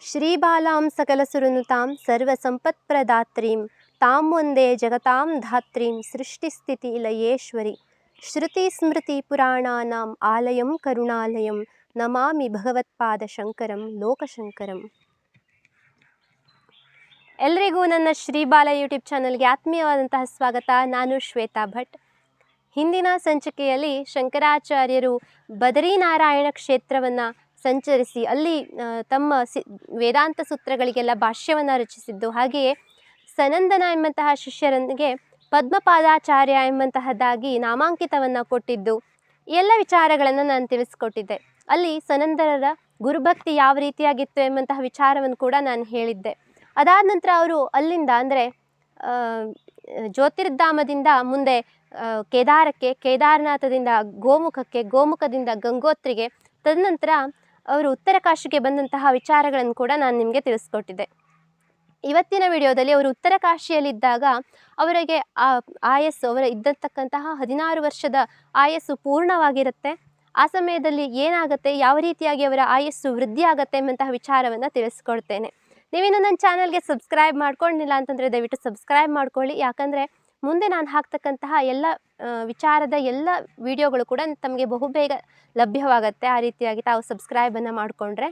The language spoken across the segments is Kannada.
ಶ್ರೀಬಾಲಾಂ ಸಕಲಸುರನುತಾಂ ಸರ್ವಸಂಪತ್ಪ್ರದಾತ್ರೀಂ ತಾಂ ವಂದೇ ಜಗತಾಂ ಧಾತ್ರೀಂ ಸೃಷ್ಟಿಸ್ಥಿತಿ ಲಯೇಶ್ವರಿ ಶ್ರುತಿ ಸ್ಮೃತಿ ಪುರಾಣಾನಾಂ ಆಲಯಂ ಕರುಣಾಲಯಂ ನಮಾಮಿ ಭಗವತ್ಪಾದ ಶಂಕರಂ ಲೋಕಶಂಕರಂ. ಎಲ್ರಿಗೂ ನನ್ನ ಶ್ರೀಬಾಲ ಯೂಟ್ಯೂಬ್ ಚಾನಲ್ಗೆ ಆತ್ಮೀಯವಾದಂತಹ ಸ್ವಾಗತ. ನಾನು ಶ್ವೇತಾ ಭಟ್. ಹಿಂದಿನ ಸಂಚಿಕೆಯಲ್ಲಿ ಶಂಕರಾಚಾರ್ಯರು ಬದರಿನಾರಾಯಣ ಕ್ಷೇತ್ರವನ್ನು ಸಂಚರಿಸಿ ಅಲ್ಲಿ ತಮ್ಮ ವೇದಾಂತ ಸೂತ್ರಗಳಿಗೆಲ್ಲ ಭಾಷ್ಯವನ್ನು ರಚಿಸಿದ್ದು, ಹಾಗೆಯೇ ಸನಂದನ ಎಂಬಂತಹ ಶಿಷ್ಯರೊಂದಿಗೆ ಪದ್ಮಪಾದಾಚಾರ್ಯ ಎಂಬಂತಹದ್ದಾಗಿ ನಾಮಾಂಕಿತವನ್ನು ಕೊಟ್ಟಿದ್ದು, ಈ ಎಲ್ಲ ವಿಚಾರಗಳನ್ನು ನಾನು ತಿಳಿಸ್ಕೊಟ್ಟಿದ್ದೆ. ಅಲ್ಲಿ ಸನಂದನರ ಗುರುಭಕ್ತಿ ಯಾವ ರೀತಿಯಾಗಿತ್ತು ಎಂಬಂತಹ ವಿಚಾರವನ್ನು ಕೂಡ ನಾನು ಹೇಳಿದ್ದೆ. ಅದಾದ ನಂತರ ಅವರು ಅಲ್ಲಿಂದ ಅಂದರೆ ಜ್ಯೋತಿರ್ಧಾಮದಿಂದ ಮುಂದೆ ಕೇದಾರಕ್ಕೆ, ಕೇದಾರನಾಥದಿಂದ ಗೋಮುಖಕ್ಕೆ, ಗೋಮುಖದಿಂದ ಗಂಗೋತ್ರಿಗೆ, ತದನಂತರ ಅವರು ಉತ್ತರ ಕಾಶಿಗೆ ಬಂದಂತಹ ವಿಚಾರಗಳನ್ನು ಕೂಡ ನಾನು ನಿಮಗೆ ತಿಳಿಸ್ಕೊಟ್ಟಿದ್ದೆ. ಇವತ್ತಿನ ವಿಡಿಯೋದಲ್ಲಿ ಅವರು ಉತ್ತರ ಕಾಶಿಯಲ್ಲಿದ್ದಾಗ ಅವರಿಗೆ ಆಯಸ್ಸು, ಅವರ ಇದ್ದಂತಕ್ಕಂತಹ 16 ವರ್ಷದ ಆಯಸ್ಸು ಪೂರ್ಣವಾಗಿರುತ್ತೆ. ಆ ಸಮಯದಲ್ಲಿ ಏನಾಗುತ್ತೆ, ಯಾವ ರೀತಿಯಾಗಿ ಅವರ ಆಯಸ್ಸು ವೃದ್ಧಿ ಆಗುತ್ತೆ ಎಂಬಂತಹ ವಿಚಾರವನ್ನು ತಿಳಿಸ್ಕೊಡ್ತೇನೆ. ನೀವಿನ್ನು ನನ್ನ ಚಾನಲ್ಗೆ ಸಬ್ಸ್ಕ್ರೈಬ್ ಮಾಡ್ಕೊಂಡಿಲ್ಲ ಅಂತಂದರೆ ದಯವಿಟ್ಟು ಸಬ್ಸ್ಕ್ರೈಬ್ ಮಾಡ್ಕೊಳ್ಳಿ. ಯಾಕಂದರೆ ಮುಂದೆ ನಾನು ಹಾಕ್ತಕ್ಕಂತಹ ಎಲ್ಲ ವಿಚಾರದ ಎಲ್ಲ ವಿಡಿಯೋಗಳು ಕೂಡ ತಮಗೆ ಬಹುಬೇಗ ಲಭ್ಯವಾಗುತ್ತೆ. ಆ ರೀತಿಯಾಗಿ ತಾವು ಸಬ್ಸ್ಕ್ರೈಬನ್ನು ಮಾಡಿಕೊಂಡ್ರೆ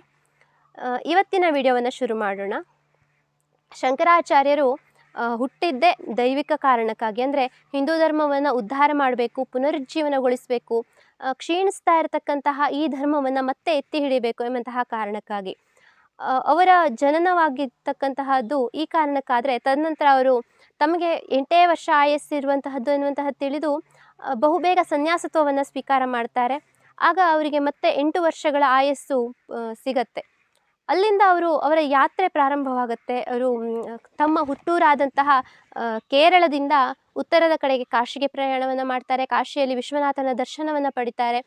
ಇವತ್ತಿನ ವಿಡಿಯೋವನ್ನು ಶುರು ಮಾಡೋಣ. ಶಂಕರಾಚಾರ್ಯರು ಹುಟ್ಟಿದ್ದೇ ದೈವಿಕ ಕಾರಣಕ್ಕಾಗಿ, ಅಂದರೆ ಹಿಂದೂ ಧರ್ಮವನ್ನು ಉದ್ಧಾರ ಮಾಡಬೇಕು, ಪುನರುಜ್ಜೀವನಗೊಳಿಸಬೇಕು, ಕ್ಷೀಣಿಸ್ತಾ ಇರತಕ್ಕಂತಹ ಈ ಧರ್ಮವನ್ನು ಮತ್ತೆ ಎತ್ತಿ ಹಿಡಿಬೇಕು ಎಂಬಂತಹ ಕಾರಣಕ್ಕಾಗಿ. ಅವರ ಜನನವಾಗಿರ್ತಕ್ಕಂತಹದ್ದು ಈ ಕಾರಣಕ್ಕಾದರೆ, ತದನಂತರ ಅವರು ತಮಗೆ 8 ವರ್ಷ ಆಯಸ್ಸಿರುವಂತಹದ್ದು ಎನ್ನುವಂತಹದ್ದು ತಿಳಿದು ಬಹುಬೇಗ ಸನ್ಯಾಸತ್ವವನ್ನು ಸ್ವೀಕಾರ ಮಾಡ್ತಾರೆ. ಆಗ ಅವರಿಗೆ ಮತ್ತೆ 8 ವರ್ಷಗಳ ಆಯಸ್ಸು ಸಿಗತ್ತೆ. ಅಲ್ಲಿಂದ ಅವರ ಯಾತ್ರೆ ಪ್ರಾರಂಭವಾಗುತ್ತೆ. ಅವರು ತಮ್ಮ ಹುಟ್ಟೂರಾದಂತಹ ಕೇರಳದಿಂದ ಉತ್ತರದ ಕಡೆಗೆ ಕಾಶಿಗೆ ಪ್ರಯಾಣವನ್ನು ಮಾಡ್ತಾರೆ. ಕಾಶಿಯಲ್ಲಿ ವಿಶ್ವನಾಥನ ದರ್ಶನವನ್ನು ಪಡಿತಾರೆ.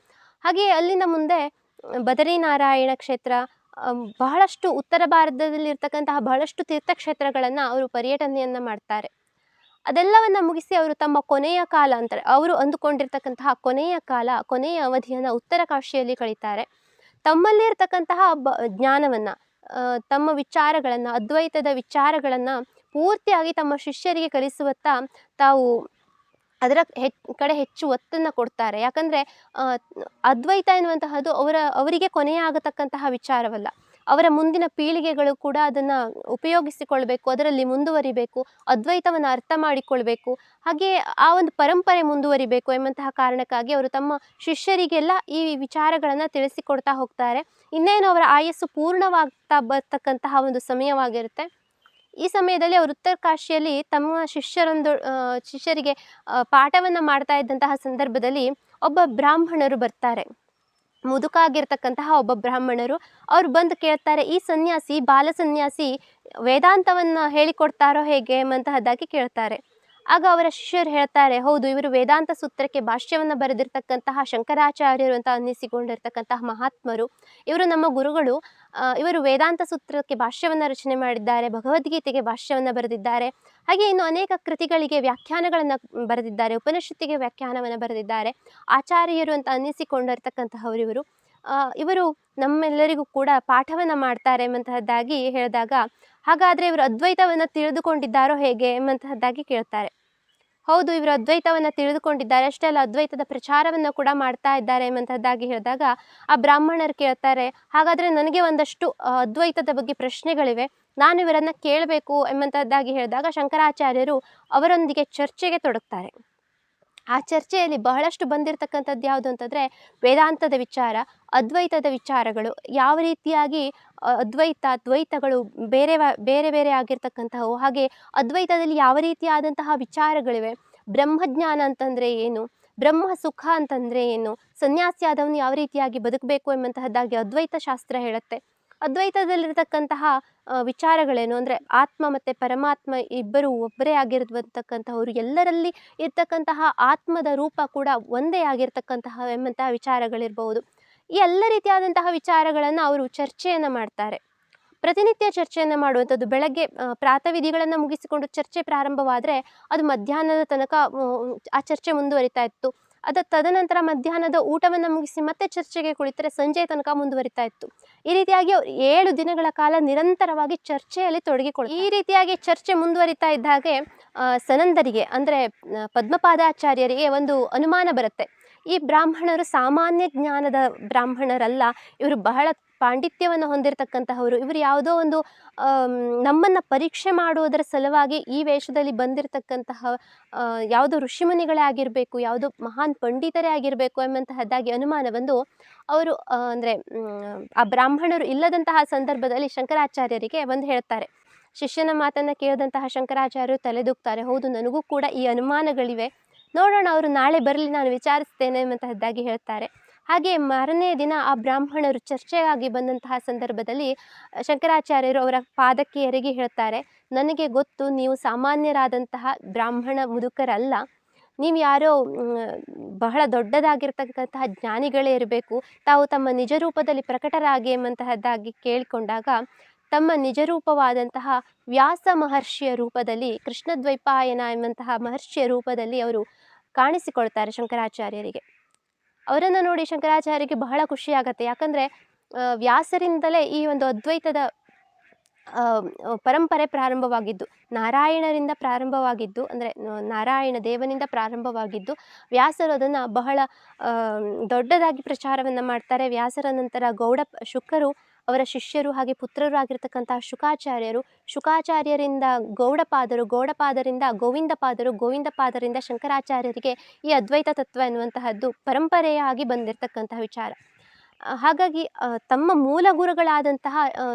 ಹಾಗೆಯೇ ಅಲ್ಲಿಂದ ಮುಂದೆ ಬದರಿನಾರಾಯಣ ಕ್ಷೇತ್ರ, ಬಹಳಷ್ಟು ಉತ್ತರ ಭಾರತದಲ್ಲಿ ಇರ್ತಕ್ಕಂತಹ ಬಹಳಷ್ಟು ತೀರ್ಥಕ್ಷೇತ್ರಗಳನ್ನು ಅವರು ಪರ್ಯಟನೆಯನ್ನು ಮಾಡ್ತಾರೆ. ಅದೆಲ್ಲವನ್ನು ಮುಗಿಸಿ ಅವರು ತಮ್ಮ ಕೊನೆಯ ಕಾಲ ಅಂತಾರೆ, ಅವರು ಅಂದುಕೊಂಡಿರ್ತಕ್ಕಂತಹ ಕೊನೆಯ ಅವಧಿಯನ್ನು ಉತ್ತರ ಕಾಶಿಯಲ್ಲಿ ಕಳೀತಾರೆ. ತಮ್ಮಲ್ಲಿರ್ತಕ್ಕಂತಹ ಜ್ಞಾನವನ್ನು, ತಮ್ಮ ವಿಚಾರಗಳನ್ನು, ಅದ್ವೈತದ ವಿಚಾರಗಳನ್ನು ಪೂರ್ತಿಯಾಗಿ ತಮ್ಮ ಶಿಷ್ಯರಿಗೆ ಕಲಿಸುವತ್ತ ತಾವು ಅದರ ಕಡೆ ಹೆಚ್ಚು ಒತ್ತನ್ನು ಕೊಡ್ತಾರೆ. ಯಾಕಂದರೆ ಅದ್ವೈತ ಎನ್ನುವಂತಹದ್ದು ಅವರಿಗೆ ಕೊನೆಯ ಆಗತಕ್ಕಂತಹ ವಿಚಾರವಲ್ಲ. ಅವರ ಮುಂದಿನ ಪೀಳಿಗೆಗಳು ಕೂಡ ಅದನ್ನು ಉಪಯೋಗಿಸಿಕೊಳ್ಬೇಕು, ಅದರಲ್ಲಿ ಮುಂದುವರಿಬೇಕು, ಅದ್ವೈತವನ್ನು ಅರ್ಥ ಮಾಡಿಕೊಳ್ಬೇಕು, ಹಾಗೆಯೇ ಆ ಒಂದು ಪರಂಪರೆ ಮುಂದುವರಿಬೇಕು ಎಂಬಂತಹ ಕಾರಣಕ್ಕಾಗಿ ಅವರು ತಮ್ಮ ಶಿಷ್ಯರಿಗೆಲ್ಲ ಈ ವಿಚಾರಗಳನ್ನು ತಿಳಿಸಿಕೊಡ್ತಾ ಹೋಗ್ತಾರೆ. ಇನ್ನೇನು ಅವರ ಆಯಸ್ಸು ಪೂರ್ಣವಾಗ್ತಾ ಬರ್ತಕ್ಕಂತಹ ಒಂದು ಸಮಯವಾಗಿರುತ್ತೆ. ಈ ಸಮಯದಲ್ಲಿ ಅವರು ಉತ್ತರ ಕಾಶಿಯಲ್ಲಿ ತಮ್ಮ ಶಿಷ್ಯರಿಗೆ ಪಾಠವನ್ನು ಮಾಡ್ತಾ ಇದ್ದಂತಹ ಸಂದರ್ಭದಲ್ಲಿ ಒಬ್ಬ ಬ್ರಾಹ್ಮಣರು ಬರ್ತಾರೆ. ಮುದುಕಾಗಿರ್ತಕ್ಕಂತಹ ಒಬ್ಬ ಬ್ರಾಹ್ಮಣರು ಅವರು ಬಂದು ಕೇಳ್ತಾರೆ, ಈ ಸನ್ಯಾಸಿ, ಬಾಲ ಸನ್ಯಾಸಿ ವೇದಾಂತವನ್ನು ಹೇಳಿಕೊಡ್ತಾರೋ ಹೇಗೆ ಎಂಬಂತಹದ್ದಾಗಿ ಕೇಳ್ತಾರೆ. ಆಗ ಅವರ ಶಿಷ್ಯರು ಹೇಳ್ತಾರೆ, ಹೌದು, ಇವರು ವೇದಾಂತ ಸೂತ್ರಕ್ಕೆ ಭಾಷ್ಯವನ್ನು ಬರೆದಿರ್ತಕ್ಕಂತಹ ಶಂಕರಾಚಾರ್ಯರು ಅಂತ ಅನ್ನಿಸಿಕೊಂಡಿರ್ತಕ್ಕಂತಹ ಮಹಾತ್ಮರು, ಇವರು ನಮ್ಮ ಗುರುಗಳು. ಇವರು ವೇದಾಂತ ಸೂತ್ರಕ್ಕೆ ಭಾಷ್ಯವನ್ನು ರಚನೆ ಮಾಡಿದ್ದಾರೆ, ಭಗವದ್ಗೀತೆಗೆ ಭಾಷ್ಯವನ್ನು ಬರೆದಿದ್ದಾರೆ, ಹಾಗೆ ಇನ್ನು ಅನೇಕ ಕೃತಿಗಳಿಗೆ ವ್ಯಾಖ್ಯಾನಗಳನ್ನು ಬರೆದಿದ್ದಾರೆ, ಉಪನಿಷತ್ತಿಗೆ ವ್ಯಾಖ್ಯಾನವನ್ನು ಬರೆದಿದ್ದಾರೆ, ಆಚಾರ್ಯರು ಅಂತ ಅನ್ನಿಸಿಕೊಂಡಿರ್ತಕ್ಕಂತಹವರು ಇವರು ನಮ್ಮೆಲ್ಲರಿಗೂ ಕೂಡ ಪಾಠವನ್ನು ಮಾಡ್ತಾರೆ ಎಂಬಂತಹದ್ದಾಗಿ ಹೇಳಿದಾಗ, ಹಾಗಾದರೆ ಇವರು ಅದ್ವೈತವನ್ನು ತಿಳಿದುಕೊಂಡಿದ್ದಾರೋ ಹೇಗೆ ಎಂಬಂತಹದ್ದಾಗಿ ಕೇಳ್ತಾರೆ. ಹೌದು, ಇವರು ಅದ್ವೈತವನ್ನು ತಿಳಿದುಕೊಂಡಿದ್ದಾರೆ, ಅಷ್ಟೇ ಅಲ್ಲ ಅದ್ವೈತದ ಪ್ರಚಾರವನ್ನು ಕೂಡ ಮಾಡ್ತಾ ಇದ್ದಾರೆ ಎಂಬಂತಹದ್ದಾಗಿ ಹೇಳಿದಾಗ ಆ ಬ್ರಾಹ್ಮಣರು ಕೇಳ್ತಾರೆ, ಹಾಗಾದರೆ ನನಗೆ ಒಂದಷ್ಟು ಅದ್ವೈತದ ಬಗ್ಗೆ ಪ್ರಶ್ನೆಗಳಿವೆ, ನಾನು ಇವರನ್ನು ಕೇಳಬೇಕು ಎಂಬಂತಹದ್ದಾಗಿ ಹೇಳಿದಾಗ ಶಂಕರಾಚಾರ್ಯರು ಅವರೊಂದಿಗೆ ಚರ್ಚೆಗೆ ತೊಡಗ್ತಾರೆ. ಆ ಚರ್ಚೆಯಲ್ಲಿ ಬಹಳಷ್ಟು ಬಂದಿರತಕ್ಕಂಥದ್ದು ಯಾವುದು ಅಂತಂದರೆ ವೇದಾಂತದ ವಿಚಾರ, ಅದ್ವೈತದ ವಿಚಾರಗಳು, ಯಾವ ರೀತಿಯಾಗಿ ದ್ವೈತಗಳು ಬೇರೆ ಬೇರೆ ಆಗಿರ್ತಕ್ಕಂಥವು, ಹಾಗೆ ಅದ್ವೈತದಲ್ಲಿ ಯಾವ ರೀತಿಯಾದಂತಹ ವಿಚಾರಗಳಿವೆ, ಬ್ರಹ್ಮಜ್ಞಾನ ಅಂತಂದರೆ ಏನು, ಬ್ರಹ್ಮ ಸುಖ ಅಂತಂದರೆ ಏನು, ಸನ್ಯಾಸಿ ಆದವನು ಯಾವ ರೀತಿಯಾಗಿ ಬದುಕಬೇಕು ಎಂಬಂತಹದ್ದಾಗಿ ಅದ್ವೈತ ಶಾಸ್ತ್ರ ಹೇಳುತ್ತೆ. ಅದ್ವೈತದಲ್ಲಿರ್ತಕ್ಕಂತಹ ವಿಚಾರಗಳೇನು ಅಂದರೆ ಆತ್ಮ ಮತ್ತು ಪರಮಾತ್ಮ ಇಬ್ಬರು ಒಬ್ಬರೇ ಆಗಿರ್ತಕ್ಕಂತಹವರು, ಎಲ್ಲರಲ್ಲಿ ಇರ್ತಕ್ಕಂತಹ ಆತ್ಮದ ರೂಪ ಕೂಡ ಒಂದೇ ಆಗಿರ್ತಕ್ಕಂತಹ ಎಂಬಂತಹ ವಿಚಾರಗಳಿರ್ಬೋದು. ಈ ಎಲ್ಲ ರೀತಿಯಾದಂತಹ ವಿಚಾರಗಳನ್ನು ಅವರು ಚರ್ಚೆಯನ್ನು ಮಾಡ್ತಾರೆ. ಪ್ರತಿನಿತ್ಯ ಚರ್ಚೆಯನ್ನು ಮಾಡುವಂಥದ್ದು. ಬೆಳಗ್ಗೆ ಪ್ರಾತಃವಿಧಿಗಳನ್ನು ಮುಗಿಸಿಕೊಂಡು ಚರ್ಚೆ ಪ್ರಾರಂಭವಾದರೆ ಅದು ಮಧ್ಯಾಹ್ನದ ತನಕ ಆ ಚರ್ಚೆ ಮುಂದುವರಿತಾ ಇತ್ತು. ತದನಂತರ ಮಧ್ಯಾಹ್ನದ ಊಟವನ್ನು ಮುಗಿಸಿ ಮತ್ತೆ ಚರ್ಚೆಗೆ ಕುಳಿತರೆ ಸಂಜೆ ತನಕ ಮುಂದುವರಿತಾ ಇತ್ತು. ಈ ರೀತಿಯಾಗಿ ಅವರು 7 ದಿನಗಳ ಕಾಲ ನಿರಂತರವಾಗಿ ಚರ್ಚೆಯಲ್ಲಿ ತೊಡಗಿಕೊಳ್ಳಿ. ಈ ರೀತಿಯಾಗಿ ಚರ್ಚೆ ಮುಂದುವರಿತಾ ಇದ್ದ ಹಾಗೆ ಸನಂದರಿಗೆ ಅಂದರೆ ಪದ್ಮಪಾದಾಚಾರ್ಯರಿಗೆ ಒಂದು ಅನುಮಾನ ಬರುತ್ತೆ. ಈ ಬ್ರಾಹ್ಮಣರು ಸಾಮಾನ್ಯ ಜ್ಞಾನದ ಬ್ರಾಹ್ಮಣರಲ್ಲ, ಇವರು ಬಹಳ ಪಾಂಡಿತ್ಯವನ್ನು ಹೊಂದಿರತಕ್ಕಂತಹವರು, ಇವರು ಯಾವುದೋ ಒಂದು ನಮ್ಮನ್ನು ಪರೀಕ್ಷೆ ಮಾಡುವುದರ ಸಲುವಾಗಿ ಈ ವೇಷದಲ್ಲಿ ಬಂದಿರತಕ್ಕಂತಹ ಯಾವುದೋ ಋಷಿಮುನಿಗಳೇ ಆಗಿರಬೇಕು, ಯಾವುದೋ ಮಹಾನ್ ಪಂಡಿತರೇ ಆಗಿರಬೇಕು ಎಂಬಂತಹದ್ದಾಗಿ ಅನುಮಾನ ಬಂದು ಅವರು ಅಂದರೆ ಆ ಬ್ರಾಹ್ಮಣರು ಇಲ್ಲದಂತಹ ಸಂದರ್ಭದಲ್ಲಿ ಶಂಕರಾಚಾರ್ಯರಿಗೆ ಬಂದು ಹೇಳ್ತಾರೆ. ಶಿಷ್ಯನ ಮಾತನ್ನು ಕೇಳಿದಂತಹ ಶಂಕರಾಚಾರ್ಯರು ತಲೆದೂಗ್ತಾರೆ. ಹೌದು, ನನಗೂ ಕೂಡ ಈ ಅನುಮಾನಗಳಿವೆ, ನೋಡೋಣ, ಅವರು ನಾಳೆ ಬರಲಿ, ನಾನು ವಿಚಾರಿಸ್ತೇನೆ ಎಂಬಂತಹದ್ದಾಗಿ ಹೇಳ್ತಾರೆ. ಹಾಗೆ ಮಾರನೇ ದಿನ ಆ ಬ್ರಾಹ್ಮಣರು ಚರ್ಚೆಗಾಗಿ ಬಂದಂತಹ ಸಂದರ್ಭದಲ್ಲಿ ಶಂಕರಾಚಾರ್ಯರು ಅವರ ಪಾದಕ್ಕೆ ಎರಗಿ ಹೇಳ್ತಾರೆ, ನನಗೆ ಗೊತ್ತು ನೀವು ಸಾಮಾನ್ಯರಾದಂತಹ ಬ್ರಾಹ್ಮಣ ಮುದುಕರಲ್ಲ, ನೀವು ಯಾರೋ ಬಹಳ ದೊಡ್ಡದಾಗಿರ್ತಕ್ಕಂತಹ ಜ್ಞಾನಿಗಳೇ ಇರಬೇಕು, ತಾವು ತಮ್ಮ ನಿಜ ರೂಪದಲ್ಲಿ ಪ್ರಕಟರಾಗಿ ಎಂಬಂತಹದ್ದಾಗಿ ಕೇಳಿಕೊಂಡಾಗ ತಮ್ಮ ನಿಜರೂಪವಾದಂತಹ ವ್ಯಾಸ ಮಹರ್ಷಿಯ ರೂಪದಲ್ಲಿ, ಕೃಷ್ಣದ್ವೈಪಾಯನ ಎಂಬಂತಹ ಮಹರ್ಷಿಯ ರೂಪದಲ್ಲಿ ಅವರು ಕಾಣಿಸಿಕೊಳ್ತಾರೆ ಶಂಕರಾಚಾರ್ಯರಿಗೆ. ಅವರನ್ನು ನೋಡಿ ಶಂಕರಾಚಾರ್ಯರಿಗೆ ಬಹಳ ಖುಷಿಯಾಗತ್ತೆ. ಯಾಕಂದರೆ ವ್ಯಾಸರಿಂದಲೇ ಈ ಒಂದು ಅದ್ವೈತದ ಪರಂಪರೆ ಪ್ರಾರಂಭವಾಗಿದ್ದು, ನಾರಾಯಣರಿಂದ ಪ್ರಾರಂಭವಾಗಿದ್ದು, ಅಂದರೆ ನಾರಾಯಣ ದೇವನಿಂದ ಪ್ರಾರಂಭವಾಗಿದ್ದು, ವ್ಯಾಸರು ಅದನ್ನು ಬಹಳ ದೊಡ್ಡದಾಗಿ ಪ್ರಚಾರವನ್ನು ಮಾಡ್ತಾರೆ. ವ್ಯಾಸರ ನಂತರ ಗೌಡ ಶುಕರು ಅವರ ಶಿಷ್ಯರು, ಹಾಗೆ ಪುತ್ರರು ಆಗಿರ್ತಕ್ಕಂತಹ ಶುಕಾಚಾರ್ಯರಿಂದ ಗೌಡಪಾದರು, ಗೌಡಪಾದರಿಂದ ಗೋವಿಂದಪಾದರು, ಗೋವಿಂದಪಾದರಿಂದ ಶಂಕರಾಚಾರ್ಯರಿಗೆ ಈ ಅದ್ವೈತ ತತ್ವ ಎನ್ನುವಂತಹದ್ದು ಪರಂಪರೆಯಾಗಿ ಬಂದಿರತಕ್ಕಂತಹ ವಿಚಾರ. ಹಾಗಾಗಿ ತಮ್ಮ ಮೂಲ ಗುರುಗಳಾದಂತಹ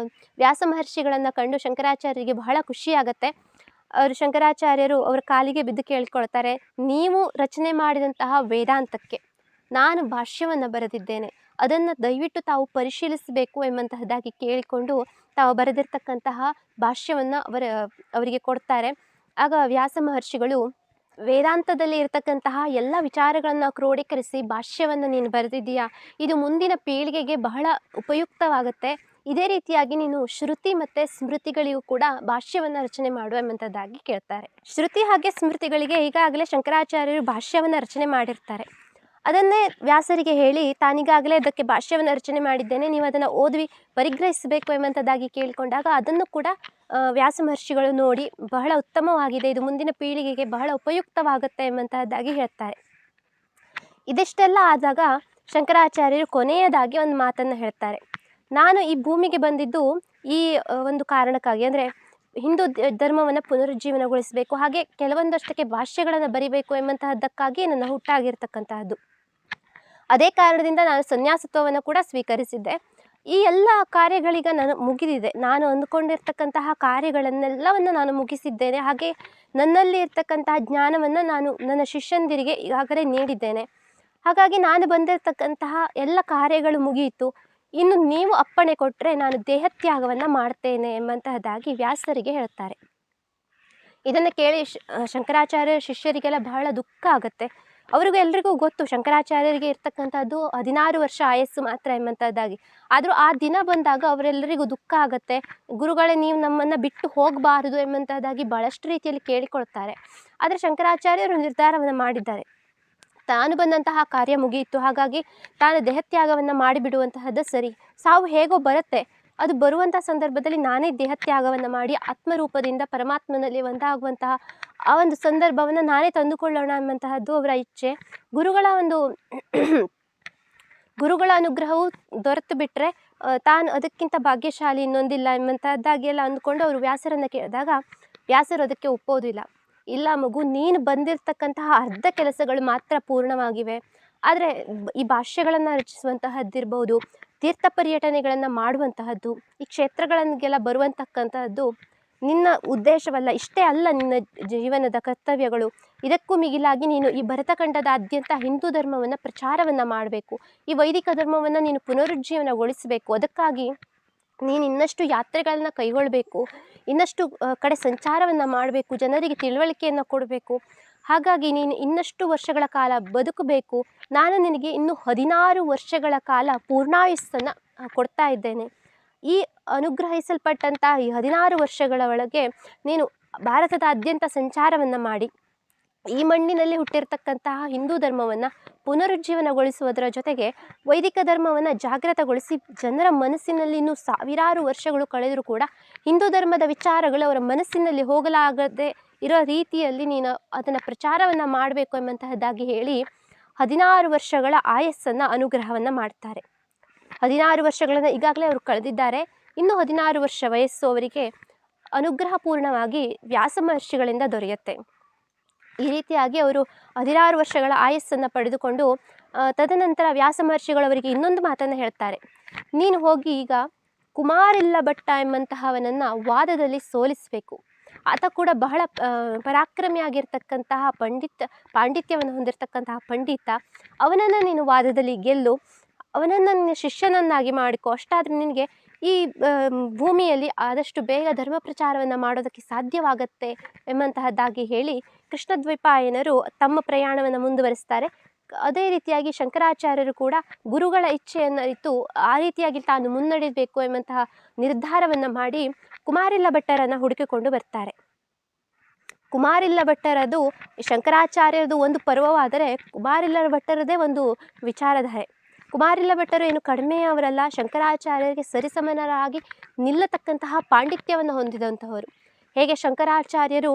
ವ್ಯಾಸ ಮಹರ್ಷಿಗಳನ್ನು ಕಂಡು ಶಂಕರಾಚಾರ್ಯರಿಗೆ ಬಹಳ ಖುಷಿಯಾಗತ್ತೆ. ಅವರು ಶಂಕರಾಚಾರ್ಯರು ಅವರ ಕಾಲಿಗೆ ಬಿದ್ದು ಕೇಳ್ಕೊಳ್ತಾರೆ, ನೀವು ರಚನೆ ಮಾಡಿದಂತಹ ವೇದಾಂತಕ್ಕೆ ನಾನು ಭಾಷ್ಯವನ್ನು ಬರೆದಿದ್ದೇನೆ, ಅದನ್ನು ದಯವಿಟ್ಟು ತಾವು ಪರಿಶೀಲಿಸಬೇಕು ಎಂಬಂತಹದ್ದಾಗಿ ಕೇಳಿಕೊಂಡು ತಾವು ಬರೆದಿರ್ತಕ್ಕಂತಹ ಭಾಷ್ಯವನ್ನು ಅವರಿಗೆ ಕೊಡ್ತಾರೆ. ಆಗ ವ್ಯಾಸ ಮಹರ್ಷಿಗಳು ವೇದಾಂತದಲ್ಲಿ ಇರತಕ್ಕಂತಹ ಎಲ್ಲ ವಿಚಾರಗಳನ್ನು ಕ್ರೋಢೀಕರಿಸಿ ಭಾಷ್ಯವನ್ನು ನೀನು ಬರೆದಿದ್ದೀಯಾ, ಇದು ಮುಂದಿನ ಪೀಳಿಗೆಗೆ ಬಹಳ ಉಪಯುಕ್ತವಾಗುತ್ತೆ, ಇದೇ ರೀತಿಯಾಗಿ ನೀನು ಶ್ರುತಿ ಮತ್ತು ಸ್ಮೃತಿಗಳಿಗೂ ಕೂಡ ಭಾಷ್ಯವನ್ನು ರಚನೆ ಮಾಡು ಎಂಬಂಥದ್ದಾಗಿ ಕೇಳ್ತಾರೆ. ಶ್ರುತಿ ಹಾಗೆ ಸ್ಮೃತಿಗಳಿಗೆ ಈಗಾಗಲೇ ಶಂಕರಾಚಾರ್ಯರು ಭಾಷ್ಯವನ್ನು ರಚನೆ ಮಾಡಿರ್ತಾರೆ. ಅದನ್ನೇ ವ್ಯಾಸರಿಗೆ ಹೇಳಿ ತಾನೀಗಾಗಲೇ ಅದಕ್ಕೆ ಭಾಷ್ಯವನ್ನು ರಚನೆ ಮಾಡಿದ್ದೇನೆ, ನೀವು ಅದನ್ನು ಓದಿ ಪರಿಗ್ರಹಿಸಬೇಕು ಎಂಬಂಥದ್ದಾಗಿ ಕೇಳಿಕೊಂಡಾಗ ಅದನ್ನು ಕೂಡ ವ್ಯಾಸ ಮಹರ್ಷಿಗಳು ನೋಡಿ ಬಹಳ ಉತ್ತಮವಾಗಿದೆ, ಇದು ಮುಂದಿನ ಪೀಳಿಗೆಗೆ ಬಹಳ ಉಪಯುಕ್ತವಾಗುತ್ತೆ ಎಂಬಂತಹದ್ದಾಗಿ ಹೇಳ್ತಾರೆ. ಇದಿಷ್ಟೆಲ್ಲ ಆದಾಗ ಶಂಕರಾಚಾರ್ಯರು ಕೊನೆಯದಾಗಿ ಒಂದು ಮಾತನ್ನು ಹೇಳ್ತಾರೆ, ನಾನು ಈ ಭೂಮಿಗೆ ಬಂದಿದ್ದು ಈ ಒಂದು ಕಾರಣಕ್ಕಾಗಿ, ಅಂದರೆ ಹಿಂದೂ ಧರ್ಮವನ್ನು ಪುನರುಜ್ಜೀವನಗೊಳಿಸಬೇಕು, ಹಾಗೆ ಕೆಲವೊಂದಷ್ಟಕ್ಕೆ ಭಾಷ್ಯಗಳನ್ನು ಬರಿಬೇಕು ಎಂಬಂತಹದ್ದಕ್ಕಾಗಿ ನನ್ನ ಹುಟ್ಟಾಗಿರ್ತಕ್ಕಂತಹದ್ದು. ಅದೇ ಕಾರಣದಿಂದ ನಾನು ಸನ್ಯಾಸತ್ವವನ್ನು ಕೂಡ ಸ್ವೀಕರಿಸಿದ್ದೆ. ಈ ಎಲ್ಲ ಕಾರ್ಯಗಳಿಗೆ ನಾನು ಮುಗಿದಿದೆ, ನಾನು ಅಂದುಕೊಂಡಿರ್ತಕ್ಕಂತಹ ಕಾರ್ಯಗಳನ್ನೆಲ್ಲವನ್ನು ನಾನು ಮುಗಿಸಿದ್ದೇನೆ. ಹಾಗೆ ನನ್ನಲ್ಲಿ ಇರ್ತಕ್ಕಂತಹ ಜ್ಞಾನವನ್ನು ನಾನು ನನ್ನ ಶಿಷ್ಯಂದಿರಿಗೆ ಈಗಾಗಲೇ ನೀಡಿದ್ದೇನೆ. ಹಾಗಾಗಿ ನಾನು ಬಂದಿರತಕ್ಕಂತಹ ಎಲ್ಲ ಕಾರ್ಯಗಳು ಮುಗಿಯಿತು, ಇನ್ನು ನೀವು ಅಪ್ಪಣೆ ಕೊಟ್ಟರೆ ನಾನು ದೇಹತ್ಯಾಗವನ್ನು ಮಾಡ್ತೇನೆ ಎಂಬಂತಹದ್ದಾಗಿ ವ್ಯಾಸರಿಗೆ ಹೇಳ್ತಾರೆ. ಇದನ್ನು ಕೇಳಿ ಶಂಕರಾಚಾರ್ಯ ಶಿಷ್ಯರಿಗೆಲ್ಲ ಬಹಳ ದುಃಖ ಆಗುತ್ತೆ. ಅವ್ರಿಗೂ ಎಲ್ರಿಗೂ ಗೊತ್ತು ಶಂಕರಾಚಾರ್ಯರಿಗೆ ಇರ್ತಕ್ಕಂಥದ್ದು 16 ವರ್ಷ ಆಯಸ್ಸು ಮಾತ್ರ ಎಂಬಂಥದ್ದಾಗಿ. ಆದರೂ ಆ ದಿನ ಬಂದಾಗ ಅವರೆಲ್ಲರಿಗೂ ದುಃಖ ಆಗುತ್ತೆ. ಗುರುಗಳೇ, ನೀವು ನಮ್ಮನ್ನು ಬಿಟ್ಟು ಹೋಗಬಾರದು ಎಂಬಂಥದ್ದಾಗಿ ಭಾಳಷ್ಟು ರೀತಿಯಲ್ಲಿ ಕೇಳಿಕೊಳ್ತಾರೆ. ಆದರೆ ಶಂಕರಾಚಾರ್ಯರು ನಿರ್ಧಾರವನ್ನು ಮಾಡಿದ್ದಾರೆ, ತಾನು ಬಂದಂತಹ ಕಾರ್ಯ ಮುಗಿಯಿತು, ಹಾಗಾಗಿ ತಾನು ದೇಹತ್ಯಾಗವನ್ನು ಮಾಡಿಬಿಡುವಂತಹದ್ದು ಸರಿ. ಸಾವು ಹೇಗೋ ಬರುತ್ತೆ, ಅದು ಬರುವಂಥ ಸಂದರ್ಭದಲ್ಲಿ ನಾನೇ ದೇಹತ್ಯಾಗವನ್ನು ಮಾಡಿ ಆತ್ಮರೂಪದಿಂದ ಪರಮಾತ್ಮನಲ್ಲಿ ಒಂದಾಗುವಂತಹ ಆ ಒಂದು ಸಂದರ್ಭವನ್ನು ನಾನೇ ತಂದುಕೊಳ್ಳೋಣ ಎಂಬಂತಹದ್ದು ಅವರ ಇಚ್ಛೆ. ಗುರುಗಳ ಅನುಗ್ರಹವು ದೊರೆತು ಬಿಟ್ಟರೆ ತಾನು ಅದಕ್ಕಿಂತ ಭಾಗ್ಯಶಾಲಿ ಇನ್ನೊಂದಿಲ್ಲ ಎಂಬಂತಹದ್ದಾಗಿ ಎಲ್ಲ ಅಂದ್ಕೊಂಡು ಅವರು ವ್ಯಾಸರನ್ನು ಕೇಳಿದಾಗ ವ್ಯಾಸರು ಅದಕ್ಕೆ ಒಪ್ಪೋದಿಲ್ಲ. ಇಲ್ಲ ಮಗು, ನೀನು ಬಂದಿರತಕ್ಕಂತಹ ಅರ್ಧ ಕೆಲಸಗಳು ಮಾತ್ರ ಪೂರ್ಣವಾಗಿವೆ, ಆದರೆ ಈ ಭಾಷ್ಯಗಳನ್ನು ರಚಿಸುವಂತಹದ್ದಿರ್ಬೋದು, ತೀರ್ಥ ಪರ್ಯಟನೆಗಳನ್ನು ಮಾಡುವಂತಹದ್ದು, ಈ ಕ್ಷೇತ್ರಗಳಿಗೆಲ್ಲ ಬರುವಂತಕ್ಕಂತಹದ್ದು ನಿನ್ನ ಉದ್ದೇಶವಲ್ಲ, ಇಷ್ಟೇ ಅಲ್ಲ ನಿನ್ನ ಜೀವನದ ಕರ್ತವ್ಯಗಳು. ಇದಕ್ಕೂ ಮಿಗಿಲಾಗಿ ನೀನು ಈ ಭರತಖಂಡದಾದ್ಯಂತ ಹಿಂದೂ ಧರ್ಮವನ್ನು ಪ್ರಚಾರವನ್ನು ಮಾಡಬೇಕು, ಈ ವೈದಿಕ ಧರ್ಮವನ್ನು ನೀನು ಪುನರುಜ್ಜೀವನಗೊಳಿಸಬೇಕು. ಅದಕ್ಕಾಗಿ ನೀನು ಇನ್ನಷ್ಟು ಯಾತ್ರೆಗಳನ್ನ ಕೈಗೊಳ್ಳಬೇಕು, ಇನ್ನಷ್ಟು ಕಡೆ ಸಂಚಾರವನ್ನು ಮಾಡಬೇಕು, ಜನರಿಗೆ ತಿಳುವಳಿಕೆಯನ್ನು ಕೊಡಬೇಕು. ಹಾಗಾಗಿ ನೀನು ಇನ್ನಷ್ಟು ವರ್ಷಗಳ ಕಾಲ ಬದುಕಬೇಕು. ನಾನು ನಿನಗೆ ಇನ್ನು 16 ವರ್ಷಗಳ ಕಾಲ ಪೂರ್ಣಾಯುಸ್ಸನ್ನು ಕೊಡ್ತಾ ಇದ್ದೇನೆ. ಈ ಅನುಗ್ರಹಿಸಲ್ಪಟ್ಟಂತಹ ಈ 16 ವರ್ಷಗಳ ಒಳಗೆ ನೀನು ಭಾರತದಾದ್ಯಂತ ಸಂಚಾರವನ್ನು ಮಾಡಿ ಈ ಮಣ್ಣಿನಲ್ಲಿ ಹುಟ್ಟಿರ್ತಕ್ಕಂತಹ ಹಿಂದೂ ಧರ್ಮವನ್ನು ಪುನರುಜ್ಜೀವನಗೊಳಿಸುವುದರ ಜೊತೆಗೆ ವೈದಿಕ ಧರ್ಮವನ್ನು ಜಾಗೃತಗೊಳಿಸಿ ಜನರ ಮನಸ್ಸಿನಲ್ಲಿ ಇನ್ನೂ ಸಾವಿರಾರು ವರ್ಷಗಳು ಕಳೆದರೂ ಕೂಡ ಹಿಂದೂ ಧರ್ಮದ ವಿಚಾರಗಳು ಅವರ ಮನಸ್ಸಿನಲ್ಲಿ ಹೋಗಲಾಗದೆ ಇರೋ ರೀತಿಯಲ್ಲಿ ನೀನು ಅದನ್ನು ಪ್ರಚಾರವನ್ನು ಮಾಡಬೇಕು ಎಂಬಂತಹದ್ದಾಗಿ ಹೇಳಿ 16 ವರ್ಷಗಳ ಆಯಸ್ಸನ್ನು ಅನುಗ್ರಹವನ್ನು ಮಾಡ್ತಾರೆ. 16 ವರ್ಷಗಳನ್ನು ಈಗಾಗಲೇ ಅವರು ಕಳೆದಿದ್ದಾರೆ. ಇನ್ನೂ 16 ವರ್ಷ ವಯಸ್ಸು ಅವರಿಗೆ ಅನುಗ್ರಹಪೂರ್ಣವಾಗಿ ವ್ಯಾಸ ಮಹರ್ಷಿಗಳಿಂದ ದೊರೆಯುತ್ತೆ. ಈ ರೀತಿಯಾಗಿ ಅವರು 16 ವರ್ಷಗಳ ಆಯಸ್ಸನ್ನು ಪಡೆದುಕೊಂಡು ತದನಂತರ ವ್ಯಾಸ ಮಹರ್ಷಿಗಳವರಿಗೆ ಇನ್ನೊಂದು ಮಾತನ್ನು ಹೇಳ್ತಾರೆ. ನೀನು ಹೋಗಿ ಈಗ ಕುಮಾರಿಲ್ಲ ಭಟ್ಟ ಎಂಬಂತಹವನನ್ನು ವಾದದಲ್ಲಿ ಸೋಲಿಸಬೇಕು. ಆತ ಕೂಡ ಬಹಳ ಪರಾಕ್ರಮಿಯಾಗಿರ್ತಕ್ಕಂತಹ ಪಾಂಡಿತ್ಯವನ್ನು ಹೊಂದಿರತಕ್ಕಂತಹ ಪಂಡಿತ. ಅವನನ್ನು ನೀನು ವಾದದಲ್ಲಿ ಗೆಲ್ಲು, ಅವನನ್ನು ನಿನ್ನ ಶಿಷ್ಯನನ್ನಾಗಿ ಮಾಡಿಕೊ. ಅಷ್ಟಾದರೆ ನಿನಗೆ ಈ ಭೂಮಿಯಲ್ಲಿ ಆದಷ್ಟು ಬೇಗ ಧರ್ಮ ಪ್ರಚಾರವನ್ನು ಮಾಡೋದಕ್ಕೆ ಸಾಧ್ಯವಾಗತ್ತೆ ಎಂಬಂತಹದ್ದಾಗಿ ಹೇಳಿ ಕೃಷ್ಣದ್ವೈಪಾಯನರು ತಮ್ಮ ಪ್ರಯಾಣವನ್ನು ಮುಂದುವರಿಸ್ತಾರೆ. ಅದೇ ರೀತಿಯಾಗಿ ಶಂಕರಾಚಾರ್ಯರು ಕೂಡ ಗುರುಗಳ ಇಚ್ಛೆಯನ್ನು ಅರಿತು ಆ ರೀತಿಯಾಗಿ ತಾನು ಮುನ್ನಡೆಯಬೇಕು ಎಂಬಂತಹ ನಿರ್ಧಾರವನ್ನು ಮಾಡಿ ಕುಮಾರಿಲ್ಲ ಭಟ್ಟರನ್ನು ಹುಡುಕಿಕೊಂಡು ಬರ್ತಾರೆ. ಕುಮಾರಿಲ್ಲ ಭಟ್ಟರದು ಶಂಕರಾಚಾರ್ಯರದು ಒಂದು ಪರ್ವವಾದರೆ ಕುಮಾರಿಲ್ಲ ಭಟ್ಟರದೇ ಒಂದು ವಿಚಾರಧಾರೆ. ಕುಮಾರಿಲ್ಲ ಭಟ್ಟರು ಏನು ಕಡಿಮೆಯವರಲ್ಲ, ಶಂಕರಾಚಾರ್ಯರಿಗೆ ಸರಿಸಮನರಾಗಿ ನಿಲ್ಲತಕ್ಕಂತಹ ಪಾಂಡಿತ್ಯವನ್ನು ಹೊಂದಿದಂತಹವರು. ಹೇಗೆ ಶಂಕರಾಚಾರ್ಯರು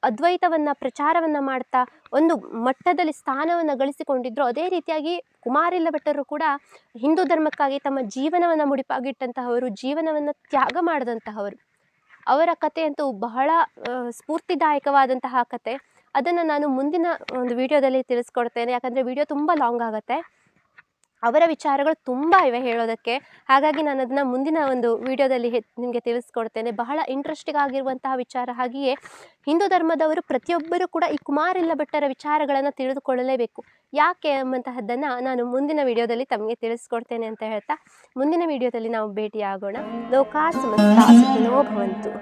ಅದ್ವೈತವನ್ನು ಪ್ರಚಾರವನ್ನು ಮಾಡ್ತಾ ಒಂದು ಮಟ್ಟದಲ್ಲಿ ಸ್ಥಾನವನ್ನು ಗಳಿಸಿಕೊಂಡಿದ್ರು, ಅದೇ ರೀತಿಯಾಗಿ ಕುಮಾರಿಲ್ಲ ಭಟ್ಟರು ಕೂಡ ಹಿಂದೂ ಧರ್ಮಕ್ಕಾಗಿ ತಮ್ಮ ಜೀವನವನ್ನು ಮುಡಿಪಾಗಿಟ್ಟಂತಹವರು, ಜೀವನವನ್ನು ತ್ಯಾಗ ಮಾಡಿದಂತಹವರು. ಅವರ ಕಥೆಯಂತೂ ಬಹಳ ಸ್ಫೂರ್ತಿದಾಯಕವಾದಂತಹ ಕತೆ. ಅದನ್ನು ನಾನು ಮುಂದಿನ ಒಂದು ವಿಡಿಯೋದಲ್ಲಿ ತಿಳಿಸ್ಕೊಡ್ತೇನೆ, ಯಾಕಂದರೆ ವಿಡಿಯೋ ತುಂಬ ಲಾಂಗ್ ಆಗುತ್ತೆ. ಅವರ ವಿಚಾರಗಳು ತುಂಬ ಇವೆ ಹೇಳೋದಕ್ಕೆ. ಹಾಗಾಗಿ ನಾನು ಅದನ್ನು ಮುಂದಿನ ಒಂದು ವಿಡಿಯೋದಲ್ಲಿ ನಿಮಗೆ ತಿಳಿಸ್ಕೊಡ್ತೇನೆ. ಬಹಳ ಇಂಟ್ರೆಸ್ಟಿಂಗ್ ಆಗಿರುವಂತಹ ವಿಚಾರ. ಹಾಗೆಯೇ ಹಿಂದೂ ಧರ್ಮದವರು ಪ್ರತಿಯೊಬ್ಬರೂ ಕೂಡ ಈ ಕುಮಾರಿಲ್ಲ ಭಟ್ಟರ ವಿಚಾರಗಳನ್ನು ತಿಳಿದುಕೊಳ್ಳಲೇಬೇಕು. ಯಾಕೆ ಎಂಬಂತಹದ್ದನ್ನು ನಾನು ಮುಂದಿನ ವಿಡಿಯೋದಲ್ಲಿ ತಮಗೆ ತಿಳಿಸ್ಕೊಡ್ತೇನೆ ಅಂತ ಹೇಳ್ತಾ ಮುಂದಿನ ವಿಡಿಯೋದಲ್ಲಿ ನಾವು ಭೇಟಿಯಾಗೋಣ. ಲೋಕಾ ಸಮಸ್ತಾ ಸುಖಿನೋ ಭವಂತು.